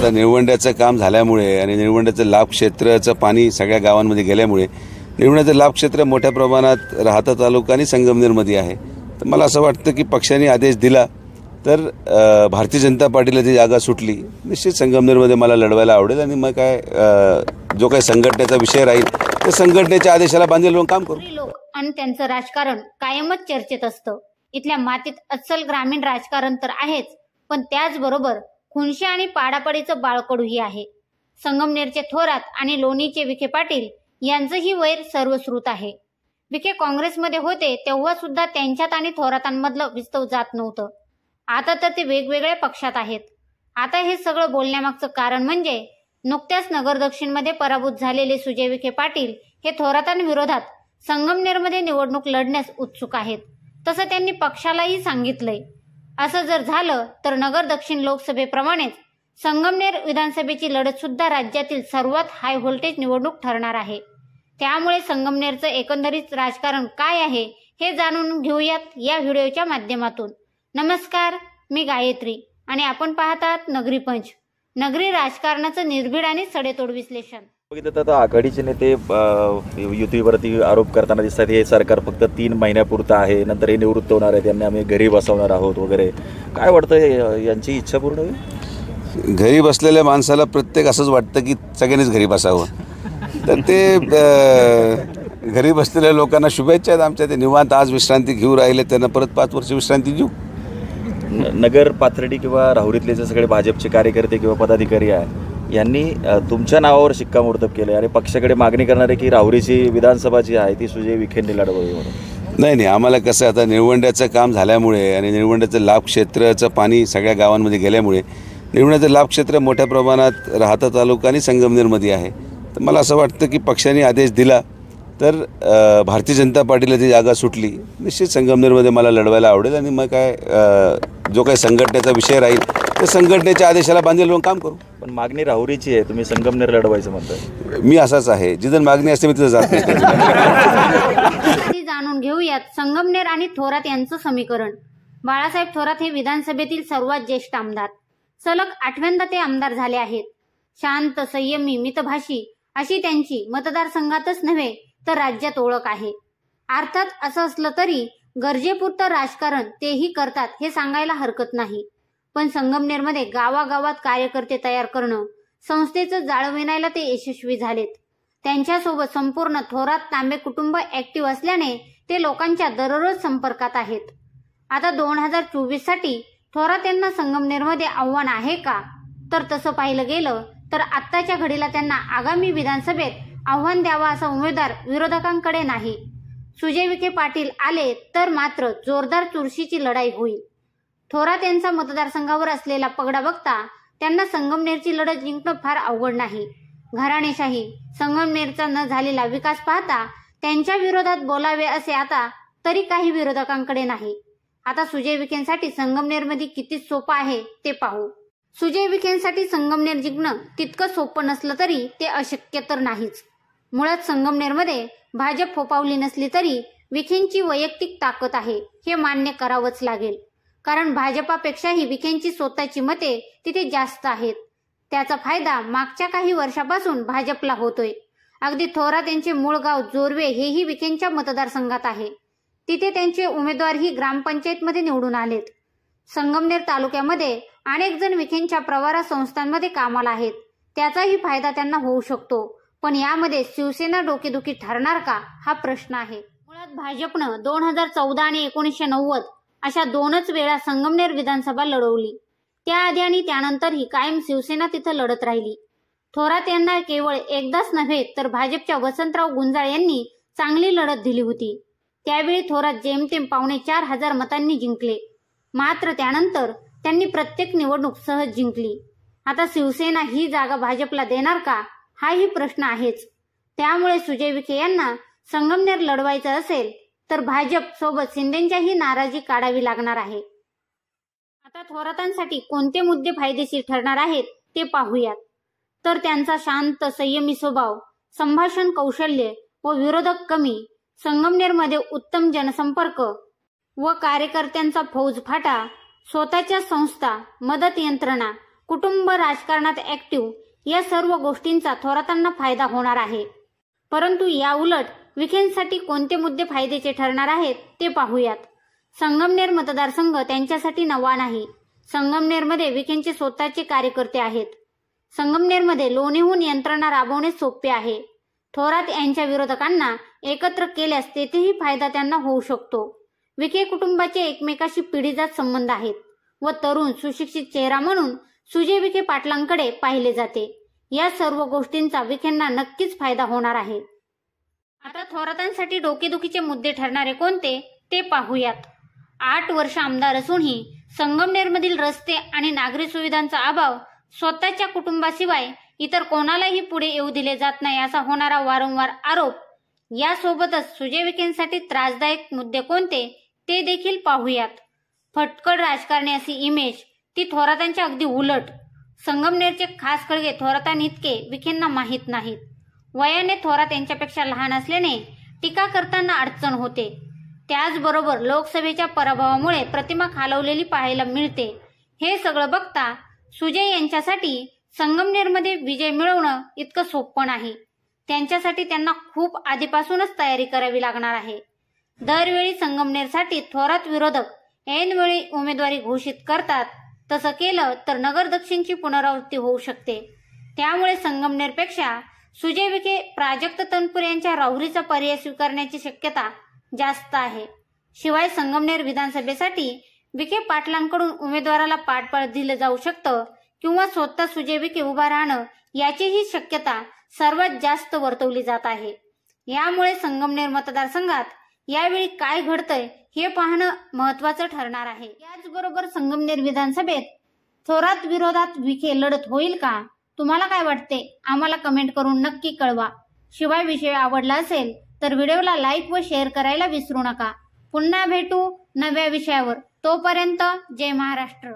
आता निळवंड्याचं काम झाल्यामुळे आणि निळवंड्याचं लाभ क्षेत्राचं पाणी सगळ्या गावांमध्ये गेल्यामुळे निळवंड्याचं लाभ क्षेत्र मोठ्या प्रमाणात राहता तालुका आणि संगमनेरमध्ये आहे. तर मला असं वाटतं की पक्षाने आदेश दिला तर भारतीय जनता पार्टीला ती जागा सुटली निश्चित संगमनेरमध्ये मला लढवायला आवडेल आणि मग काय जो काही संघटनेचा विषय राहील त्या संघटनेच्या आदेशाला बांधील लावून काम करू. लोक आणि त्यांचं राजकारण कायमच चर्चेत असतं. इथल्या मातीत अस्सल ग्रामीण राजकारण तर आहेच, पण त्याचबरोबर खुनशी आणि पाडापडीचं बाळकडूही आहे. संगमनेरचे थोरात आणि लोणीचे विखे पाटील यांचंही वैर सर्वश्रुत आहे. विखे काँग्रेसमध्ये होते तेव्हा सुद्धा त्यांच्यात आणि थोरातांमधलं विस्तव जात नव्हतं. आता तर ते वेगवेगळ्या पक्षात आहेत. आता हे सगळं बोलण्यामागचं कारण म्हणजे नुकत्याच नगर दक्षिणमध्ये पराभूत झालेले सुजय विखे पाटील हे थोरातांविरोधात संगमनेरमध्ये निवडणूक लढण्यास उत्सुक आहेत. तसं त्यांनी पक्षालाही सांगितलंय. असं जर झालं तर नगर दक्षिण लोकसभेप्रमाणेच संगमनेर विधानसभेची लढत सुद्धा राज्यातील सर्वात हाय व्होल्टेज निवडणूक ठरणार आहे. त्यामुळे संगमनेरचं एकंदरीत राजकारण काय आहे हे जाणून घेऊयात या व्हिडिओच्या माध्यमातून. नमस्कार, मी गायत्री आणि आपण पाहतात नगरी पंच. नगरी राजकारणाचं निर्भीड आणि सडेतोड विश्लेषण. बघितलं तर आघाडीचे नेते युतीवरती आरोप करताना दिसतात. हे सरकार फक्त 3 महिन्यापुरतं आहे, नंतर हे निवृत्त होणार आहे, त्यांना आम्ही घरी बसवणार आहोत वगैरे. काय वाटतं, यांची इच्छा पूर्ण होईल? घरी बसलेल्या माणसाला प्रत्येक असंच वाटतं की सगळ्यांनीच घरी बसावं. तर ते घरी बसलेल्या लोकांना शुभेच्छा आहेत आमच्या. ते निवांत आज विश्रांती घेऊ राहिले, त्यांना परत 5 वर्ष विश्रांती देऊ. नगर पाथर्डी किंवा राहुरीतले जे सगळे भाजपचे कार्यकर्ते किंवा पदाधिकारी आहे यांनी तुमच्या नावावर शिक्कामोर्तब केले आणि पक्षाकडे मागणी करणार आहे की राहुरीची विधानसभा जी आहे ती सुजय विखेंनी लढवावी म्हणून. नाही, आम्हाला कसं आता निळवंड्याचं काम झाल्यामुळे आणि निळवंड्याचं लाभ क्षेत्राचं पाणी सगळ्या गावांमध्ये गेल्यामुळे निळवंड्याचं लाभ क्षेत्र मोठ्या प्रमाणात राहता तालुका आणि संगमनेरमध्ये आहे. तर मला असं वाटतं की पक्षाने आदेश दिला तर भारतीय जनता पार्टीला ती जागा सुटली निश्चित संगमनेरमध्ये मला लढवायला आवडेल आणि मग काय जो काही संघटनेचा विषय राहील त्या संघटनेच्या आदेशाला बांधील लावून काम करू. पण मागणी राहुरीची आहे, तुम्ही संगमनेर लढवायचं म्हणताय. मी असाच आहे, जिथं मागणी असते मी तिथं जात नाही. जाणून घेऊयात संगमनेर आणि थोरात यांचं समीकरण. बाळासाहेब थोरात हे विधानसभेतील सर्वात ज्येष्ठ आमदार. सलग 8व्यांदा ते आमदार झाले आहेत. शांत, संयमी, मितभाषी अशी त्यांची मतदारसंघातच नव्हे तर राज्यात ओळख आहे. अर्थात असं असलं तरी गरजेपुरतं राजकारण तेही करतात हे सांगायला हरकत नाही. पण संगमनेरमध्ये गावागावात कार्यकर्ते तयार करणं, संस्थेचं जाळं विणायला ते यशस्वी झालेत. त्यांच्यासोबत संपूर्ण थोरात तांबे कुटुंब ऍक्टिव्ह असल्याने ते लोकांच्या दररोज संपर्कात आहेत. आता 2024 साठी थोरात यांना संगमनेरमध्ये आव्हान आहे का? तर तसं पाहिलं गेलं तर आत्ताच्या घडीला त्यांना आगामी विधानसभेत आव्हान द्यावा असा उमेदवार विरोधकांकडे नाही. सुजय विखे पाटील आले तर मात्र जोरदार चुरशीची लढाई होईल. थोरात यांचा मतदारसंघावर असलेला पगडा बघता त्यांना संगमनेरची लढत जिंकणं फार अवघड नाही. घराणेशाही, संगमनेरचा न झालेला विकास पाहता त्यांच्या विरोधात बोलावे असे आता तरी काही विरोधकांकडे नाही. आता सुजय विखेंसाठी संगमनेरमध्ये किती सोपं आहे ते पाहू. सुजय विखेंसाठी संगमनेर जिंकणं तितकं सोपं नसलं तरी ते अशक्य तर नाहीच. मुळात संगमनेरमध्ये भाजप फोपावली नसली तरी विखेंची वैयक्तिक ताकद आहे हे मान्य करावंच लागेल. कारण भाजपापेक्षाही विखेंची स्वतःची मते तिथे जास्त आहेत. त्याचा फायदा मागच्या काही वर्षापासून भाजपला होतोय. अगदी थोरात यांचे मूळ गाव जोरवे हेही विखेंच्या मतदारसंघात आहे. तिथे त्यांचे उमेदवारही ग्रामपंचायतमध्ये निवडून आलेत. संगमनेर तालुक्यामध्ये अनेक जण विखेंच्या प्रवरा संस्थांमध्ये कामाला आहेत. त्याचाही फायदा त्यांना होऊ शकतो. पण यामध्ये शिवसेना डोकेदुखी ठरणार का हा प्रश्न आहे. मुळात भाजपनं 2014 आणि 1990 अशा 2च वेळा संगमनेर विधानसभा लढवली. त्याआधी आणि त्यानंतरही कायम शिवसेना तिथं लढत राहिली. थोरात यांना केवळ एकदाच नव्हे तर भाजपच्या वसंतराव गुंजाळ यांनी चांगली लढत दिली होती. त्यावेळी थोरात जेमतेम 4,500 मतांनी जिंकले. मात्र त्यानंतर त्यांनी प्रत्येक निवडणूक सहज जिंकली. आता शिवसेना ही जागा भाजपला देणार का हाही प्रश्न आहेच. त्यामुळे सुजय विखे यांना संगमनेर लढवायचं असेल तर भाजप सोबत शिंदेंच्याही नाराजी काढावी लागणार आहे. आता थोरातांसाठी कोणते मुद्दे फायदेशीर ठरणार आहेत ते पाहूयात. तर त्यांचा शांत, संयमी स्वभाव, संभाषण कौशल्य व विरोधक कमी, संगमनेरमध्ये उत्तम जनसंपर्क व कार्यकर्त्यांचा फौजफाटा, स्वतःच्या संस्था, मदत यंत्रणा कुटुंब, राजकारणात ऍक्टिव्ह, या सर्व गोष्टींचा थोरातांना फायदा होणार आहे. परंतु या उलट विखेंसाठी कोणते मुद्दे फायद्याचे ठरणार आहेत ते पाहूयात. संगमनेर मतदारसंघ त्यांच्यासाठी नवा नाही. संगमनेरमध्ये विखेंचे स्वतःचे कार्यकर्ते आहेत. संगमनेरमध्ये लोणीहून यंत्रणा राबवणे सोपे आहे. थोरात यांच्या विरोधकांना एकत्र केल्यास तेथेही फायदा त्यांना होऊ शकतो. विखे कुटुंबाचे एकमेकाशी पिढीजात संबंध आहेत व तरुण सुशिक्षित चेहरा म्हणून सुजय विखे पाटलांकडे पाहिले जाते. या सर्व गोष्टींचा विखेंना नक्कीच फायदा होणार आहे. आता थोरातांसाठी डोकेदुखीचे मुद्दे ठरणारे कोणते ते पाहूयात. 8 वर्ष आमदार असूनही संगमनेरमधील रस्ते आणि नागरी सुविधांचा अभाव स्वतःच्या कुटुंबाशिवाय इतर कोणालाही पुढे येऊ दिले जात नाही असा होणारा वारंवार आरोप. यासोबतच सुजय विखेंसाठी त्रासदायक मुद्दे कोणते ते देखील पाहूयात. फटकळ राजकारणी अशी इमेज, ती थोरातांच्या अगदी उलट. संगमनेरचे खास खळगे थोरातांइतके विखेंना माहीत नाहीत. वयाने थोरात यांच्यापेक्षा लहान असल्याने टीका करताना अडचण होते. त्याचबरोबर लोकसभेच्या पराभवामुळे प्रतिमा खालवलेली पाहायला मिळते. हे सगळं बघता सुजय यांच्यासाठी संगमनेरमध्ये विजय मिळवणं इतकं सोपं नाही. त्यांच्यासाठी त्यांना खूप आधीपासूनच तयारी करावी लागणार आहे. दरवेळी संगमनेरसाठी थोरात विरोधक ऐनवेळी उमेदवारी घोषित करतात. तसं केलं तर नगर दक्षिणची पुनरावृत्ती होऊ शकते. त्यामुळे संगमनेरपेक्षा सुजय विखे, प्राजक्त तनपुरे यांच्या राहुरीचा पर्याय स्वीकारण्याची शक्यता जास्त आहे. शिवाय संगमनेर विधानसभेसाठी विखे पाटलांकडून उमेदवाराला पाठबळ दिलं जाऊ शकतं किंवा स्वतः सुजय विखे उभा राहणं याचीही शक्यता सर्वात जास्त वर्तवली जात आहे. यामुळे संगमनेर मतदारसंघात यावेळी काय घडतंय हे पाहणं महत्वाचं ठरणार आहे. याचबरोबर संगमनेर विधानसभेत थोरात विरोधात विखे लढत होईल का? तुम्हाला काय वाटते? आम्हाला कमेंट करून नक्की कळवा. शिवाय विषय आवडला असेल तर व्हिडिओला लाईक व शेअर करायला विसरू नका. पुन्हा भेटू नव्या विषयावर. तोपर्यंत जय महाराष्ट्र.